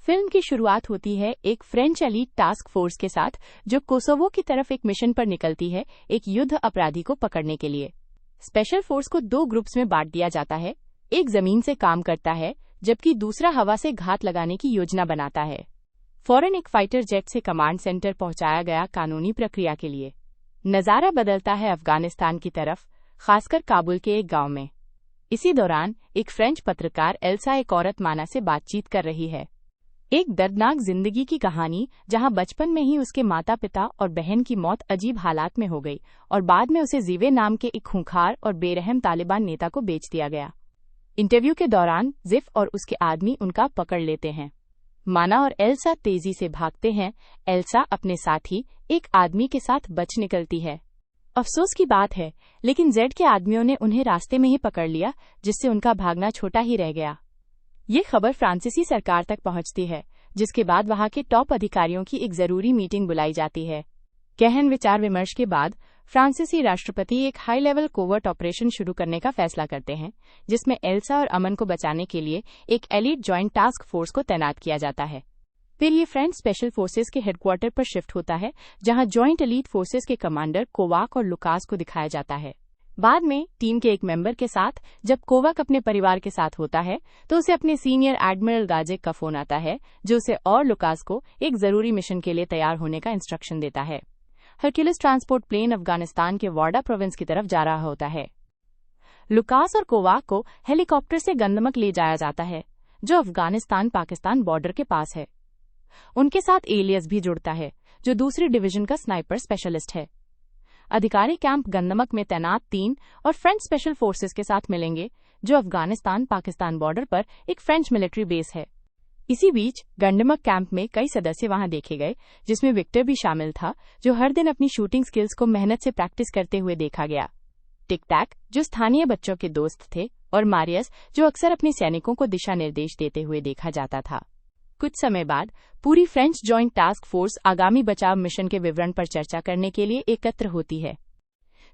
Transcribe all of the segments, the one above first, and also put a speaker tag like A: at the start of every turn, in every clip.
A: Film की शुरुआत होती है एक फ्रेंच एलीट टास्क फोर्स के साथ जो कोसोवो की तरफ एक मिशन पर निकलती है एक युद्ध अपराधी को पकड़ने के लिए। स्पेशल फोर्स को दो ग्रुप्स में बांट दिया जाता है, एक जमीन से काम करता है जबकि दूसरा हवा से घात लगाने की योजना बनाता है। फौरन एक फाइटर जेट से कमांड सेंटर पहुंचाया गया कानूनी प्रक्रिया के लिए। नजारा बदलता है अफगानिस्तान की तरफ, खासकर काबुल के एक गांव में। इसी दौरान एक फ्रेंच पत्रकार एल्सा एक औरत माना से बातचीत कर रही है। एक दर्दनाक जिंदगी की कहानी जहां बचपन में ही उसके माता पिता और बहन की मौत अजीब हालात में हो गई और बाद में उसे जीवे नाम के एक खूंखार और बेरहम तालिबान नेता को बेच दिया गया। इंटरव्यू के दौरान जिफ और उसके आदमी उनका पकड़ लेते हैं। माना और एल्सा तेजी से भागते हैं। एल्सा अपने साथी एक आदमी के साथ बच निकलती है। अफसोस की बात है, लेकिन जेड के आदमियों ने उन्हें रास्ते में ही पकड़ लिया, जिससे उनका भागना छोटा ही रह गया। ये खबर फ्रांसीसी सरकार तक पहुंचती है, जिसके बाद वहां के टॉप अधिकारियों की एक जरूरी मीटिंग बुलाई जाती है। गहन विचार विमर्श के बाद फ्रांसीसी राष्ट्रपति एक हाई लेवल कोवर्ट ऑपरेशन शुरू करने का फैसला करते हैं, जिसमें एल्सा और अमन को बचाने के लिए एक एलीट जॉइंट टास्क फोर्स को तैनात किया जाता है। फिर ये फ्रेंच स्पेशल फोर्सेस के हेडक्वार्टर पर शिफ्ट होता है, जहां जॉइंट एलीट फोर्सेस के कमांडर कोवाक और लुकास को दिखाया जाता है। बाद में टीम के एक मेंबर के साथ जब कोवाक अपने परिवार के साथ होता है तो उसे अपने सीनियर एडमिरल गाजेक का फोन आता है, जो उसे और लुकास को एक जरूरी मिशन के लिए तैयार होने का इंस्ट्रक्शन देता है। हरक्यूलिस ट्रांसपोर्ट प्लेन अफगानिस्तान के वार्डा प्रोविंस की तरफ जा रहा होता है। लुकास और कोवाक को हेलीकॉप्टर से गंदमक ले जाया जाता है, जो अफगानिस्तान पाकिस्तान बॉर्डर के पास है। उनके साथ एलियस भी जुड़ता है, जो दूसरी डिवीजन का स्नाइपर स्पेशलिस्ट है। अधिकारी कैंप गंदमक में तैनात 3 और फ्रेंच स्पेशल फोर्सेस के साथ मिलेंगे, जो अफगानिस्तान पाकिस्तान बॉर्डर पर एक फ्रेंच मिलिट्री बेस है। इसी बीच गंडमक कैंप में कई सदस्य वहां देखे गए, जिसमें विक्टर भी शामिल था, जो हर दिन अपनी शूटिंग स्किल्स को मेहनत से प्रैक्टिस करते हुए देखा गया। टिक टैक, जो स्थानीय बच्चों के दोस्त थे, और मारियस, जो अक्सर अपने सैनिकों को दिशा निर्देश देते हुए देखा जाता था। कुछ समय बाद पूरी फ्रेंच जॉइंट टास्क फोर्स आगामी बचाव मिशन के विवरण पर चर्चा करने के लिए एकत्र होती है।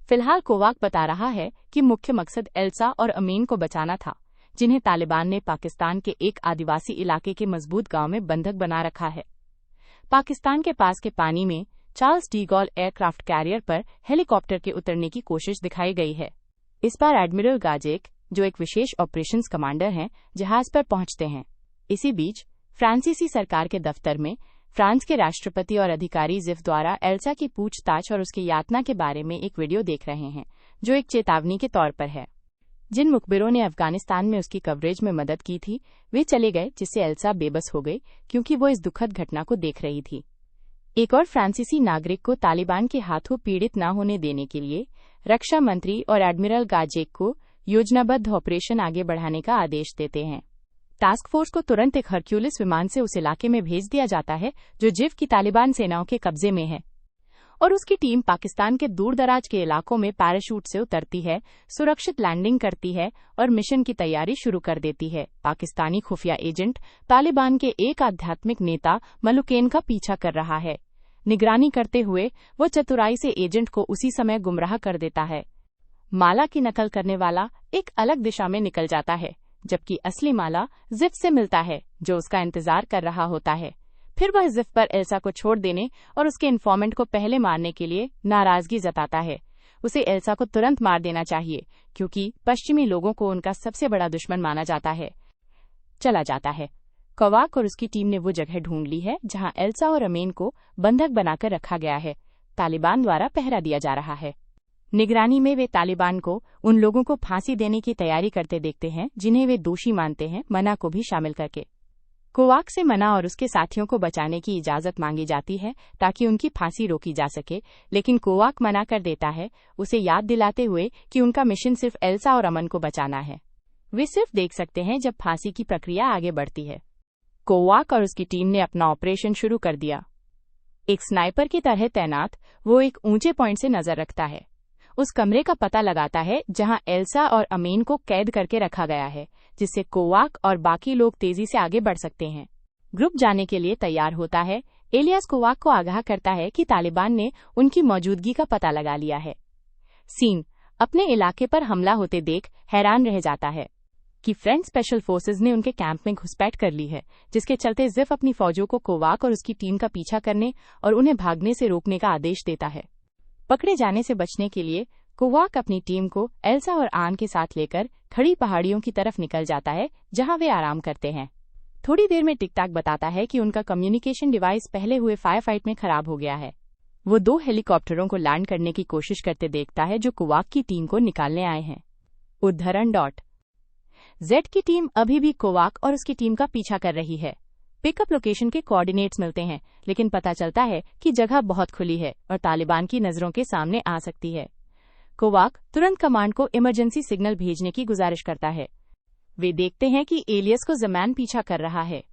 A: फिलहाल कोवाक बता रहा है कि मुख्य मकसद एल्सा और अमीन को बचाना था, जिन्हें तालिबान ने पाकिस्तान के एक आदिवासी इलाके के मजबूत गांव में बंधक बना रखा है। पाकिस्तान के पास के पानी में Charles de Gaulle aircraft carrier पर हेलीकॉप्टर के उतरने की कोशिश दिखाई गई है। इस बार एडमिरल गाजेक, जो एक विशेष ऑपरेशंस कमांडर हैं, जहाज पर पहुंचते हैं। इसी बीच फ्रांसीसी सरकार के दफ्तर में फ्रांस के राष्ट्रपति और अधिकारी जिफ द्वारा एल्सा की पूछताछ और उसकी यातना के बारे में एक वीडियो देख रहे हैं, जो एक चेतावनी के तौर पर है। जिन मुखबिरों ने अफगानिस्तान में उसकी कवरेज में मदद की थी, वे चले गए, जिससे एल्सा बेबस हो गई, क्योंकि वो इस दुखद घटना को देख रही थी। एक और फ्रांसीसी नागरिक को तालिबान के हाथों पीड़ित न होने देने के लिए रक्षा मंत्री और एडमिरल गाजेक को योजनाबद्ध ऑपरेशन आगे बढ़ाने का आदेश देते हैं। टास्क फोर्स को तुरंत एक हरक्यूलिस विमान से उस इलाके में भेज दिया जाता है जो जिफ की तालिबान सेनाओं के कब्जे में है, और उसकी टीम पाकिस्तान के दूरदराज के इलाकों में पैराशूट से उतरती है, सुरक्षित लैंडिंग करती है और मिशन की तैयारी शुरू कर देती है। पाकिस्तानी खुफिया एजेंट तालिबान के एक आध्यात्मिक नेता मलुकेन का पीछा कर रहा है। निगरानी करते हुए वो चतुराई से एजेंट को उसी समय गुमराह कर देता है। माला की नकल करने वाला एक अलग दिशा में निकल जाता है, जबकि असली माला जिफ से मिलता है, जो उसका इंतजार कर रहा होता है। फिर वह जिफ पर एल्सा को छोड़ देने और उसके इन्फॉर्मेंट को पहले मारने के लिए नाराजगी जताता है। उसे एल्सा को तुरंत मार देना चाहिए, क्योंकि पश्चिमी लोगों को उनका सबसे बड़ा दुश्मन माना जाता है। चला जाता है। कोवाक और उसकी टीम ने वो जगह ढूंढ ली है जहां एल्सा और अमीन को बंधक बनाकर रखा गया है। तालिबान द्वारा पहरा दिया जा रहा है। निगरानी में वे तालिबान को उन लोगों को फांसी देने की तैयारी करते देखते हैं जिन्हें वे दोषी मानते हैं, मना को भी शामिल करके। कोवाक से मना और उसके साथियों को बचाने की इजाजत मांगी जाती है ताकि उनकी फांसी रोकी जा सके, लेकिन कोवाक मना कर देता है, उसे याद दिलाते हुए कि उनका मिशन सिर्फ एल्सा और अमन को बचाना है। वे सिर्फ देख सकते हैं जब फांसी की प्रक्रिया आगे बढ़ती है। कोवाक और उसकी टीम ने अपना ऑपरेशन शुरू कर दिया। एक स्नाइपर की तरह तैनात वो एक ऊंचे पॉइंट से नजर रखता है। उस कमरे का पता लगाता है जहां एल्सा और अमीन को कैद करके रखा गया है, जिससे कोवाक और बाकी लोग तेजी से आगे बढ़ सकते हैं। ग्रुप जाने के लिए तैयार होता है। एलियास कोवाक को आगाह करता है कि तालिबान ने उनकी मौजूदगी का पता लगा लिया है। सीन अपने इलाके पर हमला होते देख हैरान रह जाता है। कि फ्रेंच स्पेशल फोर्सेज ने उनके कैंप में घुसपैठ कर ली है, जिसके चलते जिफ अपनी फौजों को कोवाक और उसकी टीम का पीछा करने और उन्हें भागने से रोकने का आदेश देता है। पकड़े जाने से बचने के लिए कोवाक अपनी टीम को एल्सा और आन के साथ लेकर खड़ी पहाड़ियों की तरफ निकल जाता है, जहां वे आराम करते हैं। थोड़ी देर में टिकटैक बताता है कि उनका कम्युनिकेशन डिवाइस पहले हुए फायर फाइट में खराब हो गया है। वो 2 हेलीकॉप्टरों को लैंड करने की कोशिश करते देखता है जो कोवाक की टीम को निकालने आए हैं। उद्धरण जेड की टीम अभी भी कोवाक और उसकी टीम का पीछा कर रही है। पिकअप लोकेशन के कोऑर्डिनेट्स मिलते हैं, लेकिन पता चलता है कि जगह बहुत खुली है और तालिबान की नजरों के सामने आ सकती है। कोवाक तुरंत कमांड को इमरजेंसी सिग्नल भेजने की गुजारिश करता है। वे देखते हैं कि एलियस को ज़मान पीछा कर रहा है।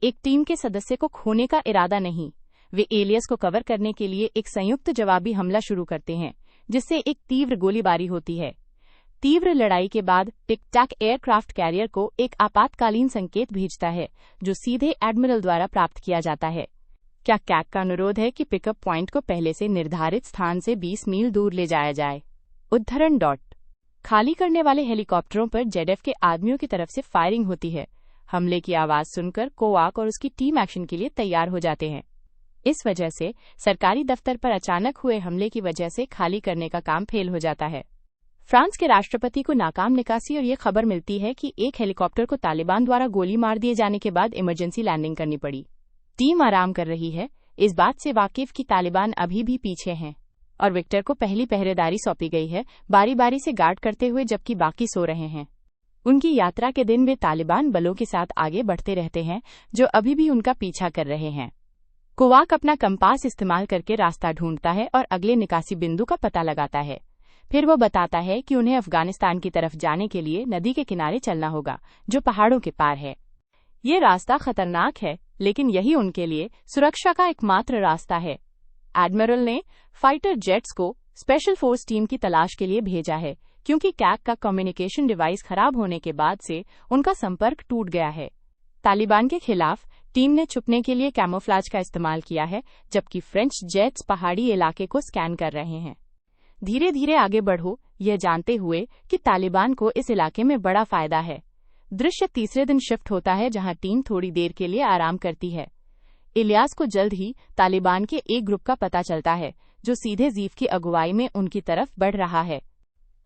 A: एक टीम के सदस्य को खोने का इरादा नहीं। वे एलियस को कवर करने के लिए एक संयुक्त जवाबी हमला शुरू करते हैं, जिससे एक तीव्र गोलीबारी होती है। तीव्र लड़ाई के बाद टिक-टैक एयरक्राफ्ट कैरियर को एक आपातकालीन संकेत भेजता है, जो सीधे एडमिरल द्वारा प्राप्त किया जाता है। क्या कैक का अनुरोध है कि पिकअप पॉइंट को पहले से निर्धारित स्थान से 20 मील दूर ले जाया जाए। उद्धरण खाली करने वाले हेलीकॉप्टरों पर जेडएफ के आदमियों की तरफ से फायरिंग होती है। हमले की आवाज सुनकर कोवाक और उसकी टीम एक्शन के लिए तैयार हो जाते हैं। इस वजह से सरकारी दफ्तर पर अचानक हुए हमले की वजह से खाली करने का काम फेल हो जाता है। फ्रांस के राष्ट्रपति को नाकाम निकासी और ये खबर मिलती है कि एक हेलीकॉप्टर को तालिबान द्वारा गोली मार दिए जाने के बाद इमरजेंसी लैंडिंग करनी पड़ी। टीम आराम कर रही है, इस बात से वाकिफ कि तालिबान अभी भी पीछे हैं और विक्टर को पहली पहरेदारी सौंपी गई है, बारी बारी से गार्ड करते हुए जबकि बाकी सो रहे हैं। उनकी यात्रा के दिन वे तालिबान बलों के साथ आगे बढ़ते रहते हैं, जो अभी भी उनका पीछा कर रहे हैं। कोवाक अपना कंपास इस्तेमाल करके रास्ता ढूंढता है और अगले निकासी बिंदु का पता लगाता है। फिर वो बताता है कि उन्हें अफगानिस्तान की तरफ जाने के लिए नदी के किनारे चलना होगा, जो पहाड़ों के पार है। ये रास्ता खतरनाक है, लेकिन यही उनके लिए सुरक्षा का एकमात्र रास्ता है। एडमिरल ने फाइटर जेट्स को स्पेशल फोर्स टीम की तलाश के लिए भेजा है, क्योंकि कैक का कम्युनिकेशन डिवाइस खराब होने के बाद से उनका संपर्क टूट गया है। तालिबान के खिलाफ टीम ने छुपने के लिए कैमोफ्लेज का इस्तेमाल किया है, जबकि फ्रेंच जेट्स पहाड़ी इलाके को स्कैन कर रहे हैं। धीरे धीरे आगे बढ़ो, यह जानते हुए कि तालिबान को इस इलाके में बड़ा फायदा है। दृश्य तीसरे दिन शिफ्ट होता है, जहां टीम थोड़ी देर के लिए आराम करती है। इलियास को जल्द ही तालिबान के एक ग्रुप का पता चलता है, जो सीधे जीफ की अगुवाई में उनकी तरफ बढ़ रहा है।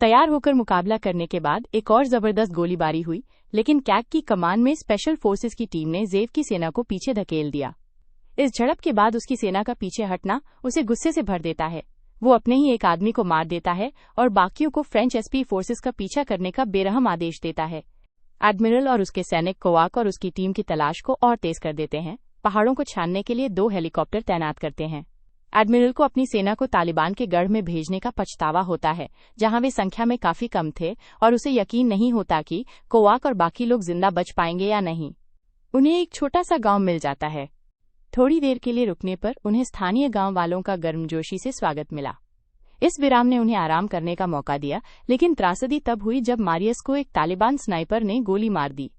A: तैयार होकर मुकाबला करने के बाद एक और जबरदस्त गोलीबारी हुई, लेकिन कैक की कमान में स्पेशल फोर्सेस की टीम ने जेव की सेना को पीछे धकेल दिया। इस झड़प के बाद उसकी सेना का पीछे हटना उसे गुस्से से भर देता है। वो अपने ही एक आदमी को मार देता है और बाकियों को फ्रेंच एसपी फोर्सेस का पीछा करने का बेरहम आदेश देता है। एडमिरल और उसके सैनिक कोवाक और उसकी टीम की तलाश को और तेज कर देते हैं। पहाड़ों को छानने के लिए 2 हेलीकॉप्टर तैनात करते हैं। एडमिरल को अपनी सेना को तालिबान के गढ़ में भेजने का पछतावा होता है, जहां वे संख्या में काफी कम थे और उसे यकीन नहीं होता कि कोवाक और बाकी लोग जिंदा बच पाएंगे या नहीं। उन्हें एक छोटा सा गांव मिल जाता है। थोड़ी देर के लिए रुकने पर उन्हें स्थानीय गांव वालों का गर्मजोशी से स्वागत मिला। इस विराम ने उन्हें आराम करने का मौका दिया, लेकिन त्रासदी तब हुई जब मारियस को एक तालिबान स्नाइपर ने गोली मार दी।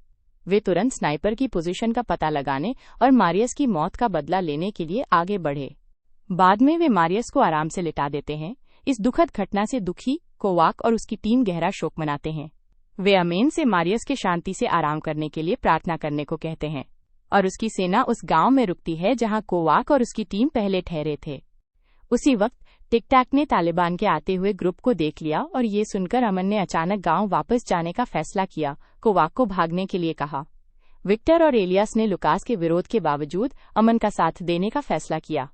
A: वे तुरंत स्नाइपर की पोजीशन का पता लगाने और मारियस की मौत का बदला लेने के लिए आगे बढ़े। बाद में वे मारियस को आराम से लिटा देते हैं। इस दुखद घटना से दुखी कोवाक और उसकी टीम गहरा शोक मनाते हैं। वे अमेन से मारियस के शांति से आराम करने के लिए प्रार्थना करने को कहते हैं और उसकी सेना उस गांव में रुकती है जहां कोवाक और उसकी टीम पहले ठहरे थे। उसी वक्त टिक-टैक ने तालिबान के आते हुए ग्रुप को देख लिया और ये सुनकर अमन ने अचानक गांव वापस जाने का फैसला किया। कोवाक को भागने के लिए कहा। विक्टर और एलियास ने लुकास के विरोध के बावजूद अमन का साथ देने का फैसला किया।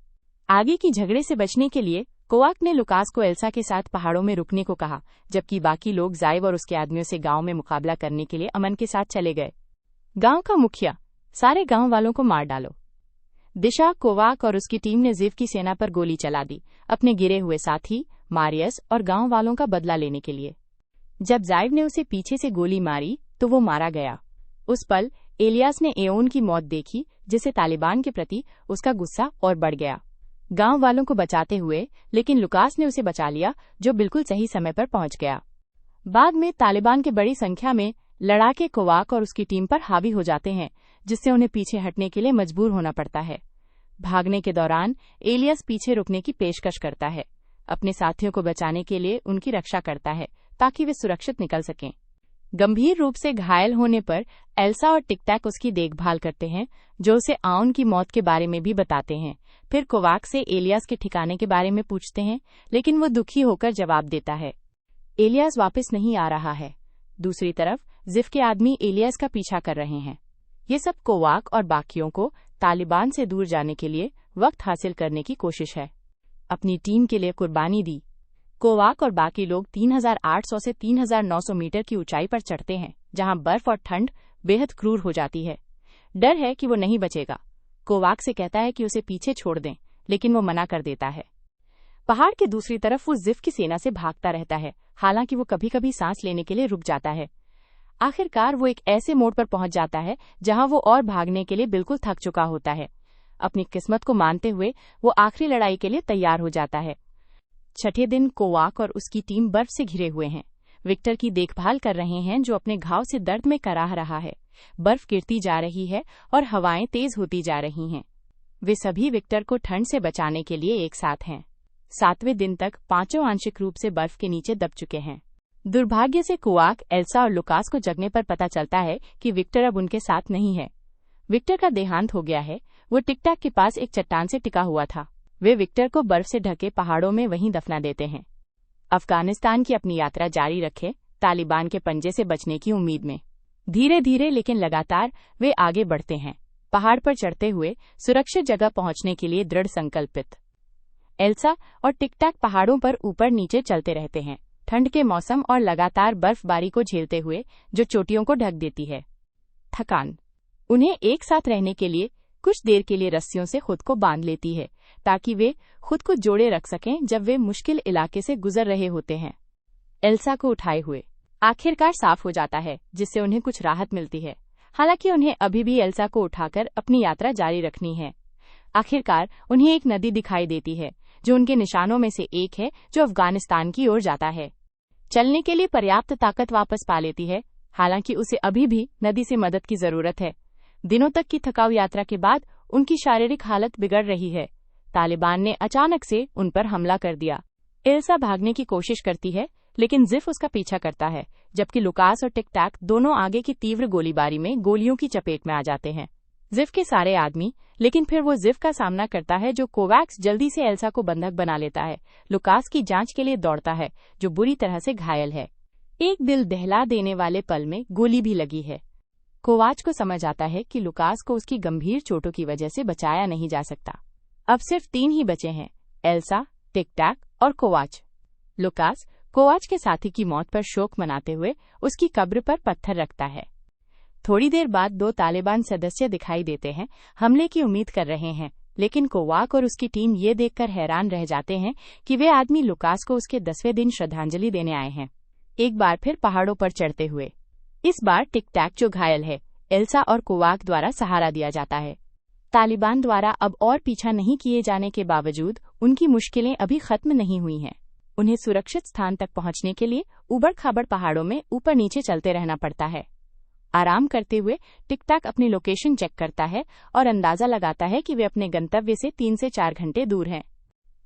A: आगे की झगड़े से बचने के लिए कोवाक ने लुकास को एल्सा के साथ पहाड़ों में रुकने को कहा, जबकि बाकी लोग जाइव और उसके आदमियों से गांव में मुकाबला करने के लिए अमन के साथ चले गए। गांव का मुखिया, सारे गांव वालों को मार डालो। दिशा, कोवाक और उसकी टीम ने जीव की सेना पर गोली चला दी, अपने गिरे हुए साथी मारियस और गांव वालों का बदला लेने के लिए। जब जाइव ने उसे पीछे से गोली मारी तो वो मारा गया। उस पल एलियास ने एओन की मौत देखी, जिससे तालिबान के प्रति उसका गुस्सा और बढ़ गया। गांव वालों को बचाते हुए, लेकिन लुकास ने उसे बचा लिया, जो बिल्कुल सही समय पर पहुंच गया। बाद में तालिबान के बड़ी संख्या में लड़ाके कोवाक और उसकी टीम पर हावी हो जाते हैं, जिससे उन्हें पीछे हटने के लिए मजबूर होना पड़ता है। भागने के दौरान एलियास पीछे रुकने की पेशकश करता है, अपने साथियों को बचाने के लिए उनकी रक्षा करता है ताकि वे सुरक्षित निकल सकें। गंभीर रूप से घायल होने पर एल्सा और टिक-टैक उसकी देखभाल करते हैं, जो उसे आउन की मौत के बारे में भी बताते हैं। फिर कोवाक से एलियास के ठिकाने के बारे में पूछते हैं, लेकिन वो दुखी होकर जवाब देता है, एलियास वापस नहीं आ रहा है। दूसरी तरफ जिफ के आदमी एलियास का पीछा कर रहे हैं। ये सब कोवाक और बाकियों को तालिबान से दूर जाने के लिए वक्त हासिल करने की कोशिश है। अपनी टीम के लिए कुर्बानी दी। कोवाक और बाकी लोग 3,800 से 3,900 मीटर की ऊंचाई पर चढ़ते हैं, जहां बर्फ और ठंड बेहद क्रूर हो जाती है। डर है कि वो नहीं बचेगा। कोवाक से कहता है कि उसे पीछे छोड़ दें, लेकिन वो मना कर देता है। पहाड़ के दूसरी तरफ वो जिफ की सेना से भागता रहता है, हालांकि वो कभी कभी सांस लेने के लिए रुक जाता है। आखिरकार वो एक ऐसे मोड़ पर पहुंच जाता है जहां वो और भागने के लिए बिल्कुल थक चुका होता है। अपनी किस्मत को मानते हुए वो आखिरी लड़ाई के लिए तैयार हो जाता है। छठे दिन कोवाक और उसकी टीम बर्फ से घिरे हुए हैं। विक्टर की देखभाल कर रहे हैं, जो अपने घाव से दर्द में कराह रहा है। बर्फ गिरती जा रही है और हवाएं तेज होती जा रही हैं। वे सभी विक्टर को ठंड से बचाने के लिए एक साथ हैं। 7वें दिन तक पांचों आंशिक रूप से बर्फ के नीचे दब चुके हैं। दुर्भाग्य से कोवाक, एल्सा और लुकास को जगने पर पता चलता है कि विक्टर अब उनके साथ नहीं है। विक्टर का देहांत हो गया है। वो टिक-टैक के पास एक चट्टान से टिका हुआ था। वे विक्टर को बर्फ से ढके पहाड़ों में वहीं दफना देते हैं। अफगानिस्तान की अपनी यात्रा जारी रखे, तालिबान के पंजे से बचने की उम्मीद में। धीरे धीरे लेकिन लगातार वे आगे बढ़ते हैं, पहाड़ पर चढ़ते हुए सुरक्षित जगह पहुंचने के लिए दृढ़ संकल्पित। एल्सा और टिक-टैक पहाड़ों पर ऊपर नीचे चलते रहते हैं, ठंड के मौसम और लगातार बर्फबारी को झेलते हुए, जो चोटियों को ढक देती है। थकान उन्हें एक साथ रहने के लिए कुछ देर के लिए रस्सियों से खुद को बांध लेती है, ताकि वे खुद को जोड़े रख सकें जब वे मुश्किल इलाके से गुजर रहे होते हैं। एल्सा को उठाए हुए आखिरकार साफ हो जाता है, जिससे उन्हें कुछ राहत मिलती है। हालांकि उन्हें अभी भी एल्सा को उठाकर अपनी यात्रा जारी रखनी है। आखिरकार उन्हें एक नदी दिखाई देती है, जो उनके निशानों में से एक है, जो अफगानिस्तान की ओर जाता है। चलने के लिए पर्याप्त ताकत वापस पा लेती है, हालांकि उसे अभी भी नदी से मदद की जरूरत है। दिनों तक की थकाऊ यात्रा के बाद उनकी शारीरिक हालत बिगड़ रही है। तालिबान ने अचानक से उन पर हमला कर दिया। एल्सा भागने की कोशिश करती है, लेकिन जिफ उसका पीछा करता है, जबकि लुकास और टिक-टैक दोनों आगे की तीव्र गोलीबारी में गोलियों की चपेट में आ जाते हैं। जिफ के सारे आदमी, लेकिन फिर वो जिफ का सामना करता है, जो कोवैक्स जल्दी से एल्सा को बंधक बना लेता है। लुकास की जांच के लिए दौड़ता है, जो बुरी तरह से घायल है। एक दिल दहला देने वाले पल में गोली भी लगी है। कोवाच को समझ आता है कि लुकास को उसकी गंभीर चोटों की वजह से बचाया नहीं जा सकता। अब सिर्फ 3 ही बचे हैं, एल्सा, टिक-टैक और कोवाच। लुकास कोवाच के साथी की मौत पर शोक मनाते हुए उसकी कब्र पर पत्थर रखता है। थोड़ी देर बाद 2 तालिबान सदस्य दिखाई देते हैं, हमले की उम्मीद कर रहे हैं, लेकिन कोवाक और उसकी टीम ये देखकर हैरान रह जाते हैं कि वे आदमी लुकास को उसके 10वें दिन श्रद्धांजलि देने आए हैं। एक बार फिर पहाड़ों पर चढ़ते हुए, इस बार टिक-टैक जो घायल है, एल्सा और कोवाक द्वारा सहारा दिया जाता है। तालिबान द्वारा अब और पीछा नहीं किए जाने के बावजूद उनकी मुश्किलें अभी खत्म नहीं हुई हैं। उन्हें सुरक्षित स्थान तक पहुंचने के लिए ऊबड़-खाबड़ पहाड़ों में ऊपर नीचे चलते रहना पड़ता है। आराम करते हुए टिक-टैक अपनी लोकेशन चेक करता है और अंदाजा लगाता है कि वे अपने गंतव्य से 3 से 4 घंटे दूर हैं।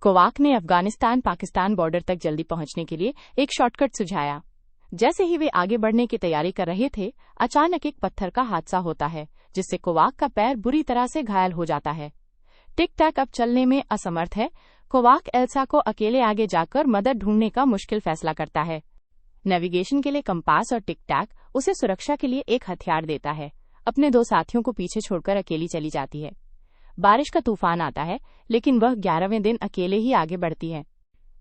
A: कोवाक ने अफगानिस्तान-पाकिस्तान बॉर्डर तक जल्दी पहुंचने के लिए एक शॉर्टकट सुझाया। जैसे ही वे आगे बढ़ने की तैयारी कर रहे थे, अचानक एक पत्थर का हादसा होता है, जिससे कोवाक का पैर बुरी तरह से घायल हो जाता है। टिक-टैक अब चलने में असमर्थ है। कोवाक एल्सा को अकेले आगे जाकर मदद ढूंढने का मुश्किल फैसला करता है। नेविगेशन के लिए कंपास और टिक-टैक उसे सुरक्षा के लिए एक हथियार देता है। अपने 2 साथियों को पीछे छोड़कर अकेली चली जाती है। बारिश का तूफान आता है, लेकिन वह 11वें दिन अकेले ही आगे बढ़ती है।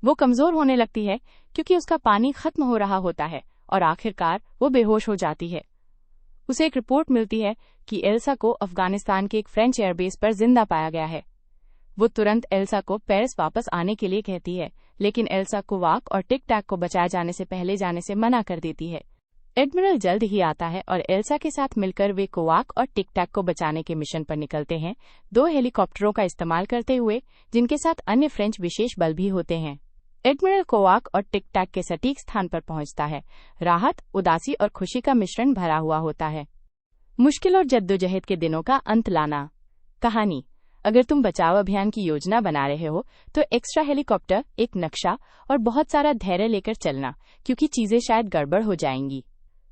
A: वो कमजोर होने लगती है क्योंकि उसका पानी खत्म हो रहा होता है और आखिरकार वो बेहोश हो जाती है। उसे एक रिपोर्ट मिलती है कि एल्सा को अफगानिस्तान के एक फ्रेंच एयरबेस पर जिंदा पाया गया है। वो तुरंत एल्सा को पेरिस वापस आने के लिए कहती है, लेकिन एल्सा कोवाक और टिक-टैक को बचाए जाने से पहले जाने से मना कर देती है। एडमिरल जल्द ही आता है और एल्सा के साथ मिलकर वे कोवाक और टिक-टैक को बचाने के मिशन पर निकलते हैं, 2 हेलीकॉप्टरों का इस्तेमाल करते हुए, जिनके साथ अन्य फ्रेंच विशेष बल भी होते हैं। एडमिरल कोवाक और टिक-टैक के सटीक स्थान पर पहुंचता है। राहत, उदासी और खुशी का मिश्रण भरा हुआ होता है। मुश्किल और जद्दोजहद के दिनों का अंत लाना। कहानी: अगर तुम बचाव अभियान की योजना बना रहे हो, तो एक्स्ट्रा हेलीकॉप्टर, एक नक्शा और बहुत सारा धैर्य लेकर चलना, क्योंकि चीजें शायद गड़बड़ हो जाएंगी।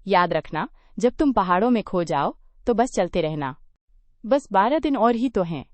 A: याद रखना, जब तुम पहाड़ों में खो जाओ तो बस चलते रहना। बस 12 दिन और ही तो हैं।